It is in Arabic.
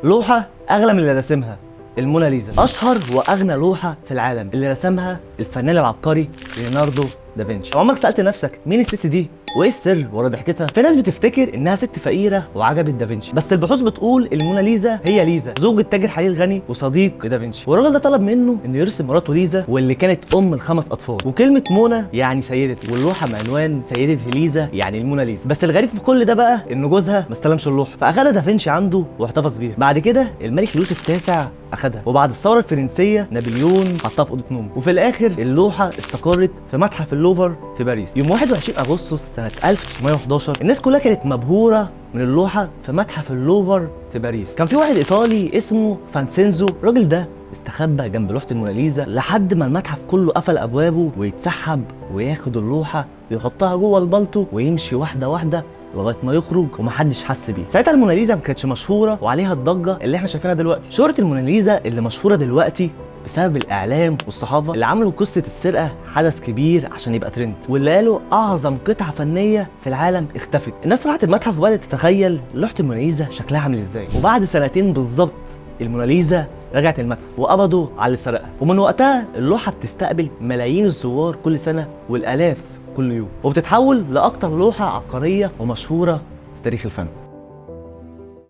لوحة أغلى من اللي رسمها، الموناليزا، أشهر وأغنى لوحة في العالم اللي رسمها الفنان العبقري ليوناردو دافنشي. عمرك سألت نفسك مين الست دي؟ وايه السر ورا ضحكتها؟ في ناس بتفتكر انها ست فقيره وعجبت دافنشي، بس البحوث بتقول الموناليزا هي ليزا، زوج التاجر حليل غني وصديق دافنشي، والراجل ده طلب منه انه يرسم مراته ليزا واللي كانت ام ال5 اطفال، وكلمه مونا يعني سيدتي، واللوحه بعنوان سيدتي ليزا يعني الموناليزا. بس الغريب في كل ده بقى ان جوزها ما استلمش اللوحه، فاخدها دافنشي عنده واحتفظ بيها. بعد كده الملك لويس التاسع اخدها، وبعد الثوره الفرنسيه نابليون حطها في اوضه نومه، وفي الاخر اللوحه استقرت في متحف اللوفر في باريس يوم 21 اغسطس سنه 1911. الناس كلها كانت مبهوره من اللوحه في متحف اللوفر في باريس. كان في واحد ايطالي اسمه فانسينزو، الراجل ده استخبى جنب لوحه الموناليزا لحد ما المتحف كله قفل ابوابه ويتسحب وياخد اللوحه ويحطها جوه البلطو ويمشي واحده واحده لغايه ما يخرج ومحدش حس بيه. ساعتها الموناليزا ما كانتش مشهوره وعليها الضجه اللي احنا شايفينها دلوقتي. شهره الموناليزا اللي مشهوره دلوقتي بسبب الاعلام والصحافه اللي عملوا قصه السرقه حدث كبير عشان يبقى ترند، واللي قالوا اعظم قطعه فنيه في العالم اختفت. الناس راحت المتحف وبدات تتخيل لوحه الموناليزا شكلها عامل ازاي، وبعد سنتين بالظبط الموناليزا رجعت المتحف وقبضوا على اللي سرقها، ومن وقتها اللوحه بتستقبل ملايين الزوار كل سنه والالاف كل يوم، وبتتحول لاكتر لوحه عبقريه ومشهوره في تاريخ الفن.